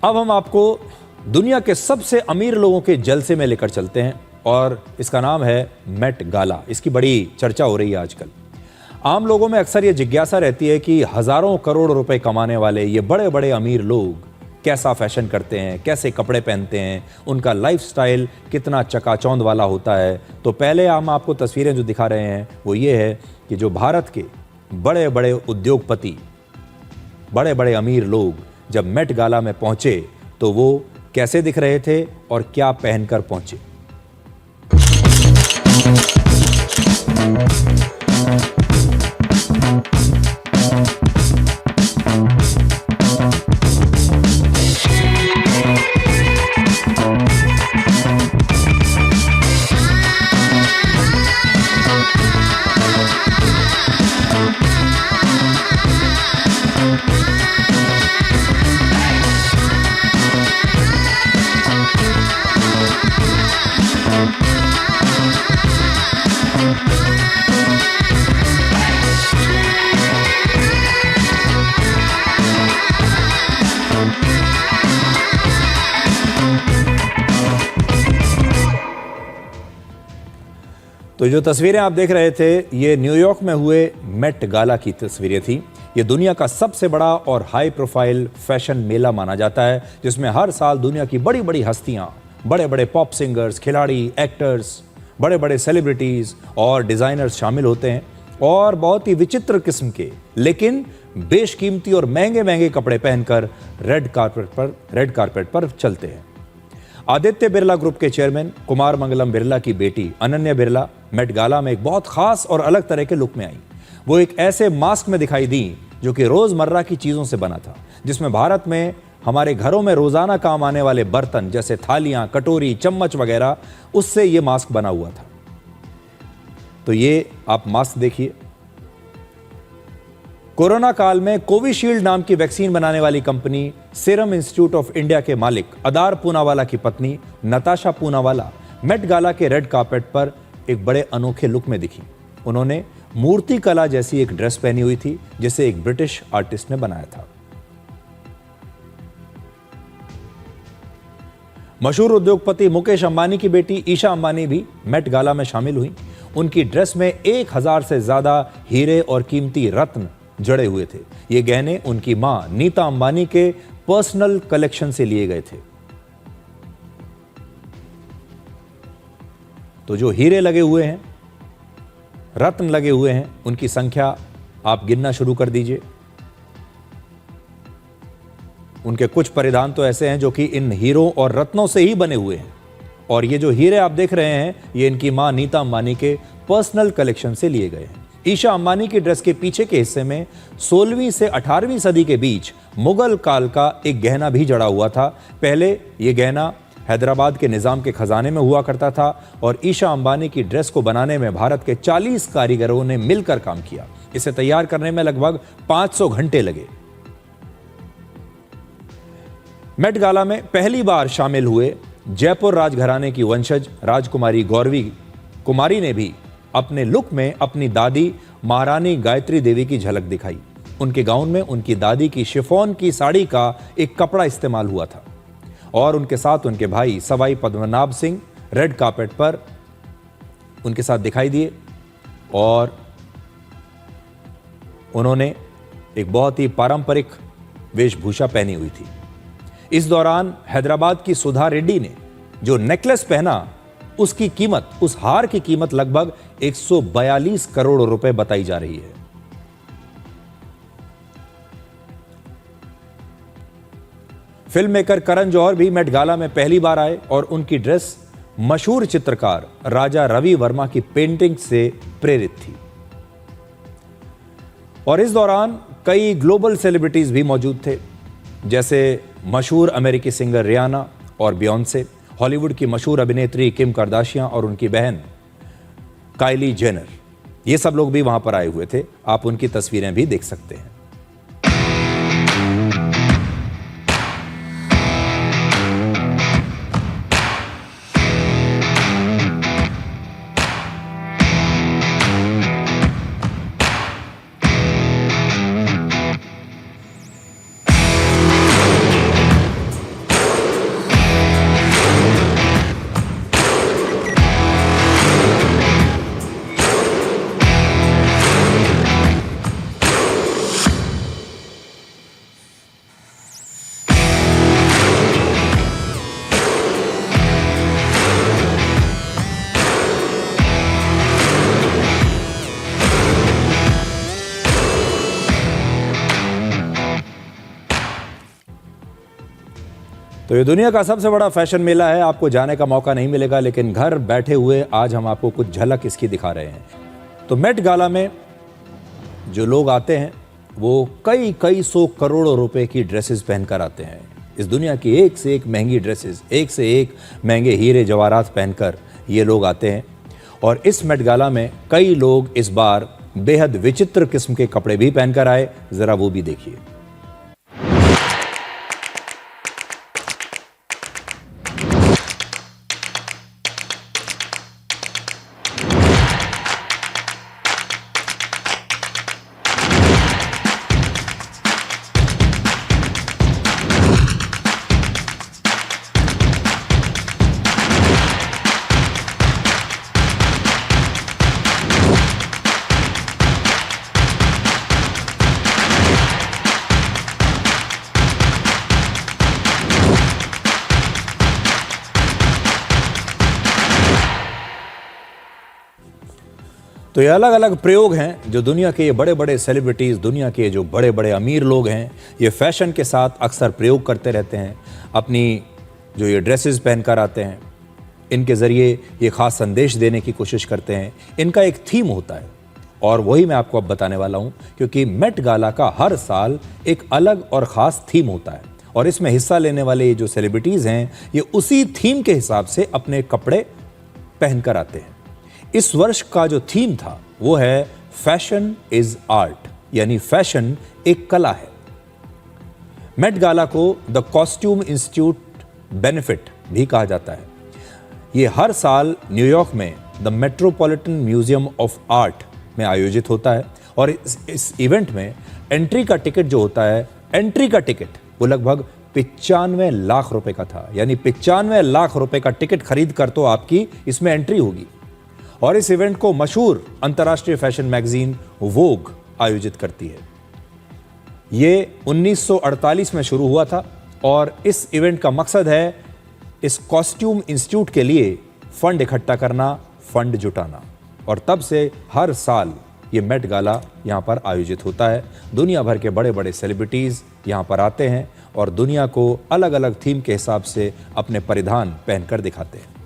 अब हम आपको दुनिया के सबसे अमीर लोगों के जलसे में लेकर चलते हैं और इसका नाम है मेट गाला। इसकी बड़ी चर्चा हो रही है आजकल। आम लोगों में अक्सर ये जिज्ञासा रहती है कि हजारों करोड़ रुपए कमाने वाले ये बड़े बड़े अमीर लोग कैसा फैशन करते हैं, कैसे कपड़े पहनते हैं, उनका लाइफस्टाइल कितना चकाचौंध वाला होता है। तो पहले हम आपको तस्वीरें जो दिखा रहे हैं वो ये है कि जो भारत के बड़े बड़े उद्योगपति, बड़े बड़े अमीर लोग जब मेट गाला में पहुंचे तो वो कैसे दिख रहे थे और क्या पहनकर पहुंचे। तो जो तस्वीरें आप देख रहे थे ये न्यूयॉर्क में हुए मेट गाला की तस्वीरें थी। ये दुनिया का सबसे बड़ा और हाई प्रोफाइल फैशन मेला माना जाता है, जिसमें हर साल दुनिया की बड़ी बड़ी हस्तियां, बड़े बड़े पॉप सिंगर्स, खिलाड़ी, एक्टर्स, बड़े बड़े सेलिब्रिटीज और डिजाइनर्स शामिल होते हैं और बहुत ही विचित्र किस्म के लेकिन बेशकीमती और महंगे महंगे कपड़े पहनकर रेड कारपेट पर चलते हैं। आदित्य बिरला ग्रुप के चेयरमैन कुमार मंगलम बिरला की बेटी अनन्या बिरला मेट गाला में एक बहुत खास और अलग तरह के लुक में आई। वो एक ऐसे मास्क में दिखाई दी जो कि रोजमर्रा की चीजों से बना था, जिसमें भारत में हमारे घरों में रोजाना काम आने वाले बर्तन जैसे थालियां, कटोरी, चम्मच वगैरह, उससे ये मास्क बना हुआ था। तो ये आप मास्क देखिए। कोरोना काल में कोविशील्ड नाम की वैक्सीन बनाने वाली company serum institute of India के मालिक अदार पूनावाला की पत्नी नताशा पूनावाला मेट गाला के रेड कार्पेट पर एक बड़े अनोखे लुक में दिखी। उन्होंने मूर्ति कला जैसी एक ड्रेस पहनी हुई थी जिसे एक ब्रिटिश आर्टिस्ट ने बनाया था। मशहूर उद्योगपति मुकेश अंबानी की बेटी ईशा अंबानी भी मेट गाला में शामिल हुई। उनकी ड्रेस में 1000 से ज्यादा हीरे और कीमती रत्न जड़े हुए थे। ये गहने उनकी मां नीता अंबानी के पर्सनल कलेक्शन से लिए गए थे। तो जो हीरे लगे हुए हैं, रत्न लगे हुए हैं, उनकी संख्या आप गिनना शुरू कर दीजिए। उनके कुछ परिधान तो ऐसे हैं जो कि इन हीरों और रत्नों से ही बने हुए हैं। और ये जो हीरे आप देख रहे हैं ये इनकी मां नीता अंबानी के पर्सनल कलेक्शन से लिए गए हैं। ईशा अंबानी की ड्रेस के पीछे के हिस्से में 16वीं से 18वीं सदी के बीच मुगल काल का एक गहना भी जड़ा हुआ था। पहले यह गहना हैदराबाद के निजाम के खजाने में हुआ करता था और ईशा अंबानी की ड्रेस को बनाने में भारत के 40 कारीगरों ने मिलकर काम किया। इसे तैयार करने में लगभग 500 घंटे लगे। मेट गाला में पहली बार शामिल हुए जयपुर राजघराने की वंशज राजकुमारी गौरवी कुमारी ने भी अपने लुक में अपनी दादी महारानी गायत्री देवी की झलक दिखाई। उनके गाउन में उनकी दादी की शिफॉन की साड़ी का एक कपड़ा इस्तेमाल हुआ था और उनके साथ उनके भाई सवाई पद्मनाभ सिंह रेड कार्पेट पर उनके साथ दिखाई दिए और उन्होंने एक बहुत ही पारंपरिक वेशभूषा पहनी हुई थी। इस दौरान हैदराबाद की सुधा रेड्डी ने जो नेकलेस पहना उसकी कीमत, उस हार की कीमत लगभग 142 करोड़ रुपए बताई जा रही है। फिल्म मेकर करण जौहर भी मेट गाला में पहली बार आए और उनकी ड्रेस मशहूर चित्रकार राजा रवि वर्मा की पेंटिंग से प्रेरित थी। और इस दौरान कई ग्लोबल सेलिब्रिटीज भी मौजूद थे, जैसे मशहूर अमेरिकी सिंगर रियाना और बियॉन्से, हॉलीवुड की मशहूर अभिनेत्री किम कार्दाशियां और उनकी बहन काइली जेनर। ये सब लोग भी वहां पर आए हुए थे। आप उनकी तस्वीरें भी देख सकते हैं। तो ये दुनिया का सबसे बड़ा फैशन मेला है। आपको जाने का मौका नहीं मिलेगा, लेकिन घर बैठे हुए आज हम आपको कुछ झलक इसकी दिखा रहे हैं। तो मेट गाला में जो लोग आते हैं वो कई सौ करोड़ों रुपए की ड्रेसेस पहनकर आते हैं। इस दुनिया की एक से एक महंगी ड्रेसेस, एक से एक महंगे हीरे जवाहरात पहनकर ये लोग आते हैं। और इस मेट गाला में कई लोग इस बार बेहद विचित्र किस्म के कपड़े भी पहनकर आए। जरा वो भी देखिए। तो ये अलग अलग प्रयोग हैं जो दुनिया के ये बड़े बड़े सेलिब्रिटीज़, दुनिया के जो बड़े बड़े अमीर लोग हैं, ये फैशन के साथ अक्सर प्रयोग करते रहते हैं। अपनी जो ये ड्रेसेस पहनकर आते हैं, इनके ज़रिए ये ख़ास संदेश देने की कोशिश करते हैं। इनका एक थीम होता है और वही मैं आपको अब बताने वाला हूँ, क्योंकि मेट गाला का हर साल एक अलग और ख़ास थीम होता है और इसमें हिस्सा लेने वाले जो सेलिब्रिटीज़ हैं ये उसी थीम के हिसाब से अपने कपड़े पहनकर आते हैं। इस वर्ष का जो थीम था वो है फैशन इज आर्ट, यानी फैशन एक कला है। मेट गाला को द कॉस्ट्यूम इंस्टीट्यूट बेनिफिट भी कहा जाता है। ये हर साल न्यूयॉर्क में the metropolitan museum of art में आयोजित होता है और इस इवेंट में एंट्री का टिकट जो होता है, एंट्री का टिकट वो लगभग 95 लाख रुपए का था। यानी 95 लाख रुपए का टिकट खरीद कर तो आपकी इसमें एंट्री होगी। और इस इवेंट को मशहूर अंतर्राष्ट्रीय फैशन मैगजीन वोग आयोजित करती है। ये 1948 में शुरू हुआ था और इस इवेंट का मकसद है इस कॉस्ट्यूम इंस्टीट्यूट के लिए फंड इकट्ठा करना, फंड जुटाना। और तब से हर साल ये मेट गाला यहाँ पर आयोजित होता है। दुनिया भर के बड़े बड़े सेलिब्रिटीज़ यहाँ पर आते हैं और दुनिया को अलग अलग थीम के हिसाब से अपने परिधान पहनकर दिखाते हैं।